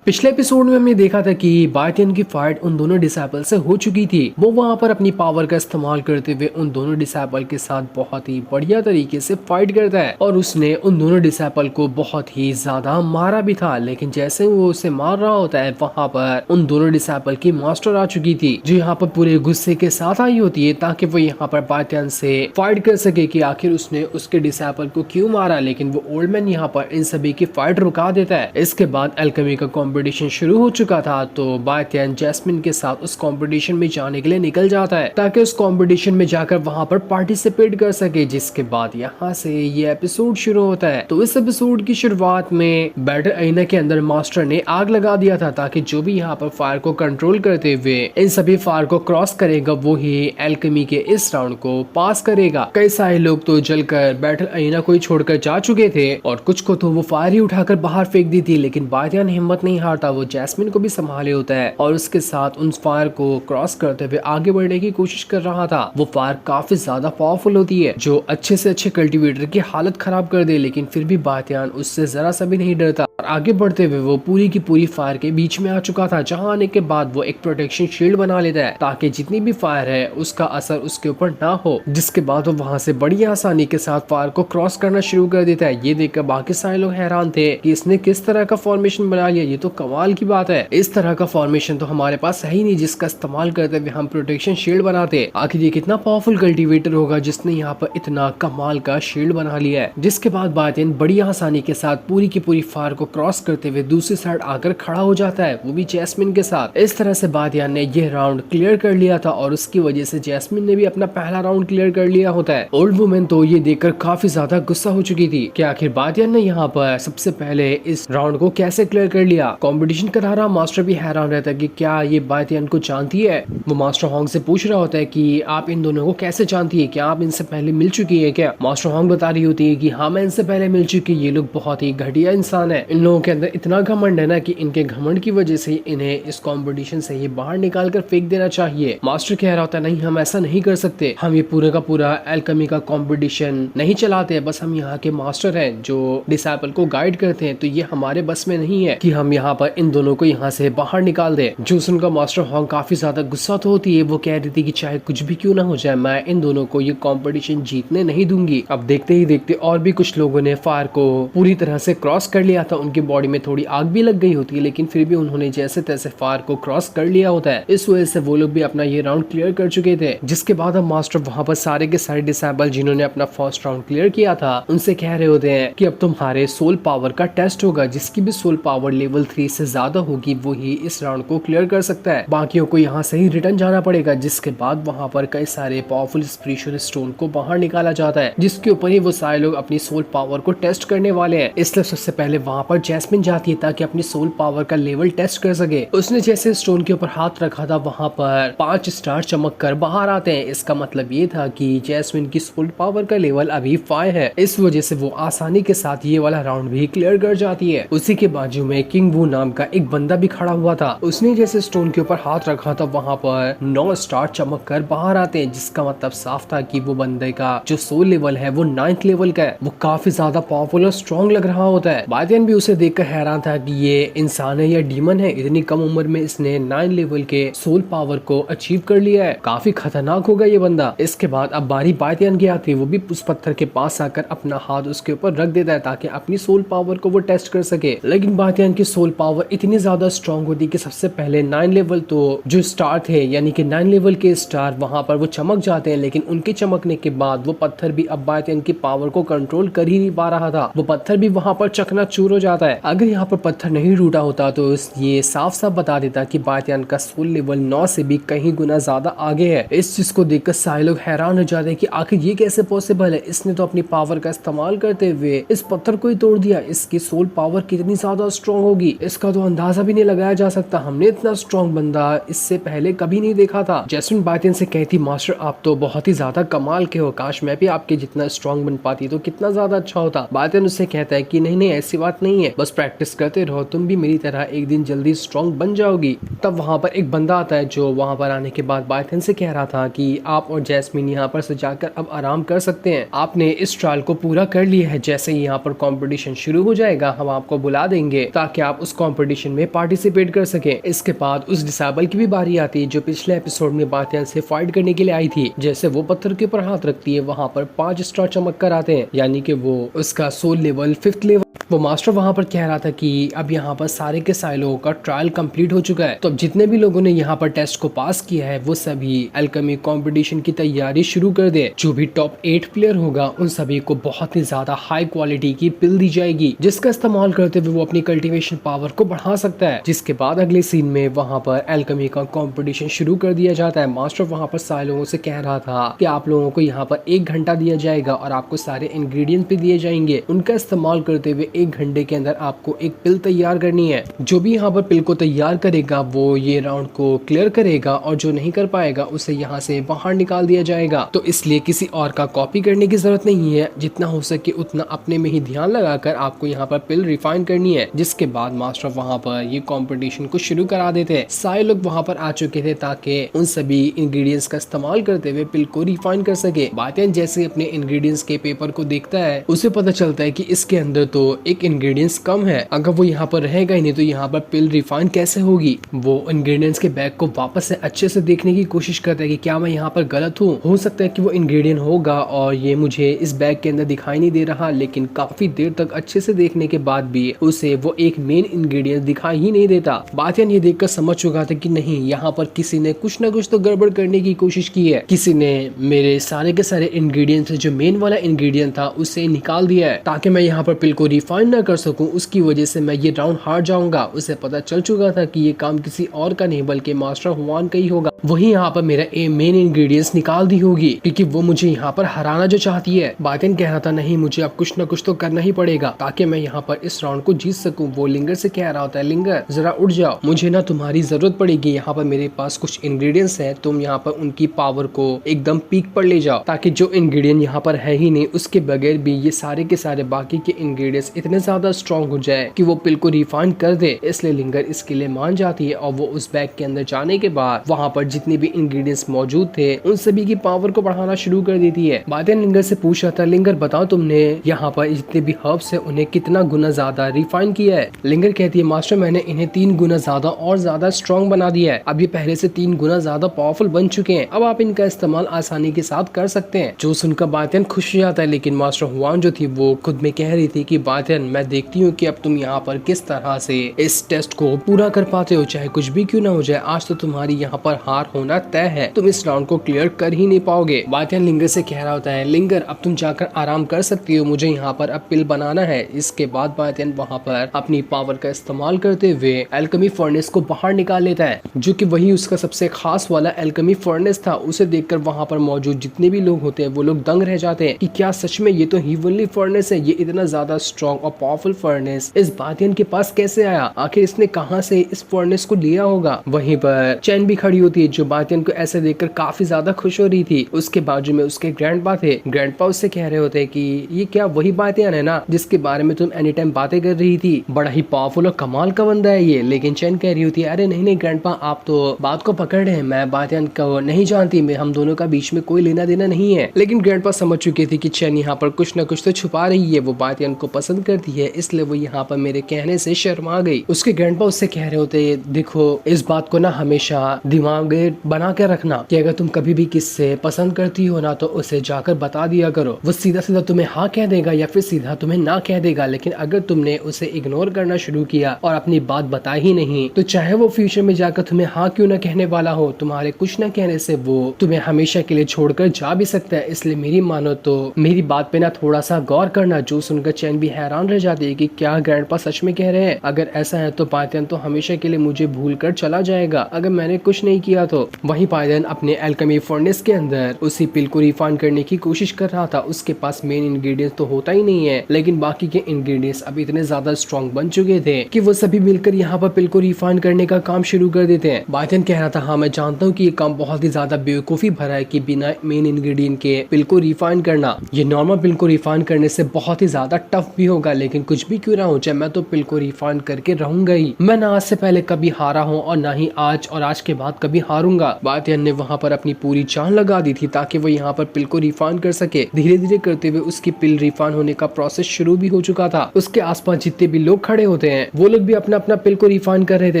पिछले एपिसोड में हमने देखा था कि बायटियन की फाइट उन दोनों डिसाइपल से हो चुकी थी। वो वहां पर अपनी पावर का इस्तेमाल करते हुए उन दोनों डिसाइपल के साथ बहुत ही बढ़िया तरीके से फाइट करता है और उसने उन दोनों डिसाइपल को बहुत ही ज्यादा मारा भी था। लेकिन जैसे वो उसे मार रहा होता है वहां पर उन दोनों डिसाइपल की मास्टर आ चुकी थी, जो यहाँ पर पूरे गुस्से के साथ आई होती है ताकि वो यहाँ पर बायटियन से फाइट कर सके कि आखिर उसने उसके डिसाइपल को क्यों मारा। लेकिन वो ओल्ड मैन यहाँ पर इन सभी की फाइट रुका देता है। इसके बाद एल्केमी का कंपटीशन शुरू हो चुका था, तो बायटियन जैस्मिन के साथ उस कंपटीशन में जाने के लिए निकल जाता है ताकि उस कंपटीशन में जाकर वहां पर पार्टिसिपेट कर सके। जिसके बाद यहाँ से ये एपिसोड शुरू होता है। तो इस एपिसोड की शुरुआत में बैटल अरेना के अंदर मास्टर ने आग लगा दिया था ताकि जो भी यहाँ पर फायर को कंट्रोल करते हुए इन सभी फायर को क्रॉस करेगा वो ही एल्केमी के इस राउंड को पास करेगा। कई सारे लोग तो जलकर बैटल अरेना को ही छोड़कर जा चुके थे और कुछ को तो वो फायर ही उठाकर बाहर फेंक दी थी। लेकिन बायटियन हिम्मत नहीं हारता, वो जैस्मिन को भी संभाले होता है और उसके साथ उन फायर को क्रॉस करते हुए आगे बढ़ने की कोशिश कर रहा था। वो फायर काफी ज्यादा पावरफुल होती है जो अच्छे से अच्छे कल्टीवेटर की हालत खराब कर दे, लेकिन फिर भी बायटियन उससे जरा सा भी नहीं डरता और आगे बढ़ते हुए वो पूरी की पूरी फायर के बीच में आ चुका था, जहां आने के बाद वो एक प्रोटेक्शन शील्ड बना लेता है ताकि जितनी भी फायर है उसका असर उसके ऊपर ना हो। जिसके बाद वो वहां से बड़ी आसानी के साथ फायर को क्रॉस करना शुरू कर देता है। ये देखकर बाकी सारे लोग हैरान थे कि इसने किस तरह का फॉर्मेशन बना लिया, ये तो कमाल की बात है। इस तरह का फॉर्मेशन तो हमारे पास है ही नहीं जिसका इस्तेमाल करते हुए हम प्रोटेक्शन शील्ड बनाते। आखिर ये कितना पावरफुल कल्टीवेटर होगा जिसने यहाँ पर इतना कमाल का शील्ड बना लिया है। जिसके बाद बायटियन बड़ी आसानी के साथ पूरी की पूरी फायर को क्रॉस करते हुए दूसरी साइड आकर खड़ा हो जाता है, वो भी जैस्मिन के साथ। इस तरह से बायटियन ने यह राउंड क्लियर कर लिया था और उसकी वजह से जैस्मिन ने भी अपना पहला राउंड क्लियर कर लिया होता है। ओल्ड वुमेन तो ये देखकर काफी ज्यादा गुस्सा हो चुकी थी कि आखिर बायटियन ने यहाँ पर सबसे पहले इस राउंड को कैसे क्लियर कर लिया। कंपटीशन करा रहा मास्टर भी हैरान रहता है कि क्या ये बायटियन को जानती है। वो मास्टर होंग से पूछ रहा होता है कि आप इन दोनों को कैसे जानती है, क्या आप इनसे पहले मिल चुकी है क्या। मास्टर होंग बता रही होती है कि हाँ मैं इनसे पहले मिल चुकी, ये लोग बहुत ही घटिया इंसान है। इन लोगों के अंदर इतना घमंड है ना कि इनके घमंड की वजह से इन्हें इस कंपटीशन से ही बाहर निकाल कर फेंक देना चाहिए। मास्टर कह रहा होता है नहीं हम ऐसा नहीं कर सकते, हम ये पूरे का पूरा एल्केमी का कंपटीशन नहीं चलाते, बस हम यहाँ के मास्टर हैं जो डिसाइपल को गाइड करते हैं, तो ये हमारे बस में नहीं है कि हम यहाँ पर इन दोनों को यहाँ से बाहर निकाल दे। जो उनका मास्टर होंग काफी ज्यादा गुस्सा तो होती है, वो कह रही थी कि चाहे कुछ भी क्यों ना हो जाए मैं इन दोनों को ये कंपटीशन जीतने नहीं दूंगी। अब देखते ही देखते और भी कुछ लोगों ने फायर को पूरी तरह से क्रॉस कर लिया था। उनकी बॉडी में थोड़ी आग भी लग गई होती है, लेकिन फिर भी उन्होंने जैसे तैसे फायर को क्रॉस कर लिया होता है। इस वजह से वो लोग भी अपना ये राउंड क्लियर कर चुके थे। जिसके बाद अब मास्टर वहां पर सारे के सारे डिसेबल जिन्होंने अपना फर्स्ट राउंड क्लियर किया था उनसे कह रहे होते हैं कि अब तुम्हारे सोल पावर का टेस्ट होगा, जिसकी भी सोल पावर लेवल 3 से ज्यादा होगी वो ही इस राउंड को क्लियर कर सकता है, बाकियों को यहाँ से ही रिटर्न जाना पड़ेगा। जिसके बाद वहाँ पर कई सारे पावरफुल स्पिरिचुअल स्टोन को बाहर निकाला जाता है, जिसके ऊपर ही वो सारे लोग अपनी सोल पावर को टेस्ट करने वाले हैं। इसलिए सबसे पहले वहाँ पर जैस्मिन जाती है ताकि अपनी सोल पावर का लेवल टेस्ट कर सके। उसने जैसे स्टोन के ऊपर हाथ रखा था वहाँ पर 5 स्टार चमक कर बाहर आते हैं। इसका मतलब ये था कि जैस्मिन की सोल पावर का लेवल अभी 5 है। इस वजह से वो आसानी के साथ ये वाला राउंड भी क्लियर कर जाती है। उसी के बाजू में किंग वू नाम का एक बंदा भी खड़ा हुआ था। उसने जैसे स्टोन के ऊपर हाथ रखा था वहाँ पर 9 स्टार चमक कर बाहर आते हैं, जिसका मतलब साफ था कि वो बंदे का जो सोल लेवल है वो 9th लेवल का है। वो काफी ज्यादा पावरफुल और स्ट्रॉन्ग लग रहा होता है। बायटियन भी उसे देखकर हैरान था कि ये इंसान है या डीमन है, इतनी कम उम्र में इसने 9 लेवल के सोल पावर को अचीव कर लिया है, काफी खतरनाक होगा ये बंदा। इसके बाद अब बारी बायटियन की आती है। वो भी उस पत्थर के पास आकर अपना हाथ उसके ऊपर रख देता है ताकि अपनी सोल पावर को वो टेस्ट कर सके। लेकिन बायटियन की सोल पावर इतनी ज्यादा स्ट्रॉन्ग होती कि सबसे पहले 9 लेवल तो जो स्टार थे यानी कि 9 लेवल के स्टार वहां पर वो चमक जाते हैं, लेकिन उनके चमकने के बाद वो पत्थर भी अब बायटियन की पावर को कंट्रोल कर ही नहीं पा रहा था। वो पत्थर भी वहां पर चकनाचूर हो जाता है। अगर यहाँ पर पत्थर नहीं टूटा होता तो ये साफ साफ बता देता कि बायटियन का सोल लेवल 9 से भी कहीं गुना ज्यादा आगे है। इस चीज को देखकर सारे लोग हैरान हो जाते हैं कि आखिर ये कैसे पॉसिबल है, इसने तो अपनी पावर का इस्तेमाल करते हुए इस पत्थर को ही तोड़ दिया, इसकी सोल पावर कितनी ज्यादा स्ट्रॉन्ग होगी इसका तो अंदाजा भी नहीं लगाया जा सकता, हमने इतना स्ट्रॉन्ग बंदा इससे पहले कभी नहीं देखा था। जैस्मिन बायटियन से कहती मास्टर आप तो बहुत ही ज्यादा कमाल के हो, काश मैं भी आपके जितना स्ट्रॉन्ग बन पाती तो कितना ज्यादा अच्छा होता। बायटियन उससे कहता है कि नहीं ऐसी बात नहीं है, बस प्रैक्टिस करते रहो, तुम भी मेरी तरह एक दिन जल्दी स्ट्रॉन्ग बन जाओगी। तब वहाँ पर एक बंदा आता है जो वहाँ पर आने के बाद बायटियन से कह रहा था कि आप और जैस्मिन यहाँ पर से जाकर अब आराम कर सकते हैं, आपने इस ट्रायल को पूरा कर लिया है, जैसे ही यहाँ पर कंपटीशन शुरू हो जाएगा हम आपको बुला देंगे ताकि आप उस उस कंपटीशन में पार्टिसिपेट कर सके। इसके बाद उस डिसेबल की भी बारी आती है जो पिछले एपिसोड में बातियान से फाइट करने के लिए आई थी। जैसे वो पत्थर के ऊपर हाथ रखती है वहाँ पर 5 स्टार चमक कर आते हैं, यानी कि वो उसका सोल लेवल 5th लेवल। वो मास्टर वहाँ पर कह रहा था कि अब यहाँ पर सारे के सारे लोगों का ट्रायल कंप्लीट हो चुका है, तो अब जितने भी लोगों ने यहाँ पर टेस्ट को पास किया है वो सभी अल्केमी कंपटीशन की तैयारी शुरू कर दे। जो भी टॉप 8 प्लेयर होगा उन सभी को बहुत ही ज्यादा हाई क्वालिटी की पिल दी जाएगी, जिसका इस्तेमाल करते हुए वो अपनी कल्टीवेशन पावर को बढ़ा सकता है। जिसके बाद अगले सीन में वहाँ पर अल्केमी का कंपटीशन शुरू कर दिया जाता है। मास्टर वहाँ पर सारे लोगों से कह रहा था कि आप लोगों को यहाँ पर 1 घंटा दिया जाएगा और आपको सारे इंग्रेडिएंट भी दिए जाएंगे। उनका इस्तेमाल करते हुए 1 घंटे के अंदर आपको एक पिल तैयार करनी है। जो भी यहाँ पर पिल को तैयार करेगा वो ये राउंड को क्लियर करेगा और जो नहीं कर पाएगा उसे यहाँ से बाहर निकाल दिया जाएगा। तो इसलिए किसी और का कॉपी करने की जरूरत नहीं है, जितना हो सके उतना अपने में ही ध्यान लगाकर आपको यहाँ पर पिल रिफाइन करनी है। जिसके बाद मास्टर वहाँ पर ये कंपटीशन को शुरू करा देते हैं। सारे लोग वहाँ पर आ चुके थे ताकि उन सभी इंग्रेडिएंट्स का इस्तेमाल करते हुए पिल को रिफाइन कर सके। बातियान जैसे अपने इंग्रेडिएंट्स के पेपर को देखता है उसे पता चलता है कि इसके अंदर तो एक इंग्रेडिएंट्स कम है, अगर वो यहाँ पर रहेगा ही नहीं तो यहाँ पर पिल रिफाइन कैसे होगी। वो इंग्रेडिएंट्स के बैग को वापस से अच्छे से देखने की कोशिश करता है कि क्या मैं यहाँ पर गलत हूँ। हो सकता है कि वो इंग्रेडिएंट होगा और ये मुझे इस बैग के अंदर दिखाई नहीं दे रहा, लेकिन काफी देर तक अच्छे से देखने के बाद भी उसे वो एक मेन इंग्रेडिएंट दिखाई ही नहीं देता। बातियान ये देखकर समझ चुका था कि नहीं, यहाँ पर किसी ने कुछ ना कुछ तो गड़बड़ करने की कोशिश की है। किसी ने मेरे सारे के सारे इंग्रेडिएंट्स जो मेन वाला इंग्रेडिएंट था उसे निकाल दिया है ताकि मैं यहाँ पर पिल को रिफाइन ना कर सकूं। उसकी वजह से मैं ये राउंड हार जाऊंगा। उसे पता चल चुका था कि ये काम किसी और का नहीं बल्कि मास्टर हुआन का ही होगा। वही यहाँ पर मेरा मेन इंग्रेडिएंट्स निकाल दी होगी क्योंकि वो मुझे यहाँ पर हराना जो चाहती है। बातियान कह रहा था नहीं, मुझे अब कुछ ना कुछ तो करना ही पड़ेगा ताकि मैं यहाँ पर इस राउंड को जीत सकूं। वो लिंगर से कह रहा होता है, लिंगर जरा उठ जाओ, मुझे ना तुम्हारी जरूरत पड़ेगी। यहाँ पर मेरे पास कुछ इंग्रेडिएंट्स हैं, तुम यहाँ पर उनकी पावर को एकदम पीक पर ले जाओ ताकि जो इंग्रेडिएंट यहाँ पर है ही नहीं उसके बगैर भी ये सारे के सारे बाकी के इंग्रेडिएंट्स इतने ज्यादा स्ट्रॉन्ग हो जाए कि वो पिल को रिफाइन कर दे। इसलिए लिंगर इसके लिए मान जाती है और वो उस बैग के अंदर जाने के बाद वहाँ पर जितने भी इंग्रेडिएंट्स मौजूद थे उन सभी की पावर को बढ़ाना शुरू कर देती है। बातियान लिंगर से पूछ रहा था, लिंगर बताओ तुमने यहाँ पर जितने भी हर्ब्स है उन्हें कितना गुना ज्यादा रिफाइन किया है। लिंगर कहती है, मास्टर मैंने इन्हें 3 गुना ज्यादा और ज्यादा स्ट्रॉन्ग बना दिया है। अब ये पहले से 3 गुना ज्यादा पावरफुल बन चुके हैं। अब आप इनका इस्तेमाल आसानी के साथ कर सकते हैं। जो सुनकर बातियान खुश हो जाता है, लेकिन मास्टर हुआन जो थी वो खुद में कह रही थी कि बातियान मैं देखती हूँ कि अब तुम यहाँ पर किस तरह से इस टेस्ट को पूरा कर पाते हो, चाहे कुछ भी क्यों ना हो जाए। आज तो तुम्हारी यहाँ पर हार होना तय है, तुम इस राउंड को क्लियर कर ही नहीं पाओगे। बातियान लिंगर से कह रहा होता है, लिंगर अब तुम जाकर आराम कर सकती हो, मुझे यहाँ पर अब पिल बनाना है। इसके बाद बातियान वहाँ पर अपनी पावर का इस्तेमाल करते हुए अल्केमी फर्नेस को बाहर निकाल लेता है, जो कि वही उसका सबसे खास वाला अल्केमी फर्नेस था। उसे देखकर वहाँ पर मौजूद जितने भी लोग होते हैं वो लोग दंग रह जाते हैं कि क्या सच में ये तो हीवनली फर्नेस है, ये इतना ज्यादा स्ट्रॉन्ग और पावरफुल फर्नेस इस बातियान के पास कैसे आया, आखिर इसने कहां से इस फर्नेस को लिया होगा। वहीं पर चैन भी खड़ी होती है जो बातियान को ऐसे देखकर काफी ज्यादा खुश हो रही थी। उसके बाजू में उसके ग्रैंडपा थे। ग्रैंडपा उससे कह रहे होते कि ये क्या वही बातियान है ना जिसके बारे में तुम एनी टाइम बातें कर रही थी, बड़ा ही पावरफुल और कमाल का बंदा है ये। लेकिन चैन कह रही होती है, अरे नहीं नहीं ग्रैंडपा, आप तो बात को पकड़ रहे हैं, मैं बातियान को नहीं जानती, मैं हम दोनों का बीच में कोई लेना देना नहीं है। लेकिन ग्रैंडपा समझ चुकी थी कि चैन यहाँ पर कुछ न कुछ तो छुपा रही है, वो बातियान को पसंद करती है, इसलिए वो यहाँ पर मेरे कहने से शर्मा गई। उसके ग्रैंडपा उससे कह रहे होते, देखो इस बात को ना हमेशा दिमाग में बना के रखना कि अगर तुम कभी भी किससे पसंद करती हो ना तो उसे जाकर बता दिया करो। वो सीधा सीधा तुम्हें हाँ कह देगा या फिर सीधा तुम्हें ना कह देगा, लेकिन अगर तुमने उसे इग्नोर करना शुरू किया और अपनी बात बता ही नहीं तो चाहे वो फ्यूचर में जाकर तुम्हें हाँ क्यों ना कहने वाला हो, तुम्हारे कुछ ना कहने से वो तुम्हें हमेशा के लिए छोड़कर जा भी सकता है। इसलिए मेरी मानो तो मेरी बात पे ना थोड़ा सा गौर करना। जो सुनकर चैन भी हैरान रह जाती है कि क्या ग्रैंडपा सच में कह रहे हैं, अगर ऐसा है तो बातियान तो हमेशा के लिए मुझे भूल कर चला जाएगा अगर मैंने कुछ नहीं किया तो। वहीं बातियान अपने अल्केमी फर्नेस के अंदर उसी पिल को रिफाइन करने की कोशिश कर रहा था। उसके पास मेन इंग्रेडिएंट्स तो होता ही नहीं है, लेकिन बाकी के इंग्रेडिएंट्स अब इतने ज्यादा स्ट्रॉन्ग बन चुके थे कि वो सभी मिलकर यहाँ पर पिल को रिफाइन करने का काम शुरू कर देते हैं। बातियान कह रहा था, हाँ मैं जानता हूँ कि ये काम बहुत ही ज्यादा बेवकूफी भरा है कि बिना मेन इंग्रेडिएंट के पिल को रिफाइन करना। ये नॉर्मल पिल को रिफाइन करने से बहुत ही ज्यादा टफ भी होगा, जाऊंगा, लेकिन कुछ भी क्यों ना हो जाए मैं तो पिल को रिफाइंड करके रहूंगा ही। मैं ना आज से पहले कभी हारा हूँ और ना ही आज और आज के बाद कभी हारूंगा। बातियन ने वहाँ पर अपनी पूरी जान लगा दी थी ताकि वो यहाँ पर पिल को रिफाइंड कर सके। धीरे धीरे करते हुए उसकी पिल रिफाइंड होने का प्रोसेस शुरू भी हो चुका था। उसके आसपास जितने भी लोग खड़े होते हैं वो लोग भी अपना अपना पिल को रिफाइंड कर रहे थे,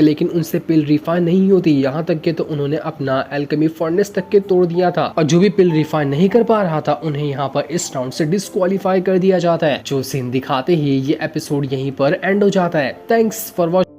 लेकिन उनसे पिल रिफाइंड नहीं होती। यहाँ तक के तो उन्होंने अपना एल्केमी फर्नेस तक के तोड़ दिया था और जो भी पिल रिफाइंड नहीं कर पा रहा था उन्हें यहाँ पर इस राउंड से डिस्क्वालीफाई कर दिया जाता है। जो सीन दिखाते ही ये एपिसोड यहीं पर एंड हो जाता है। Thanks for watching.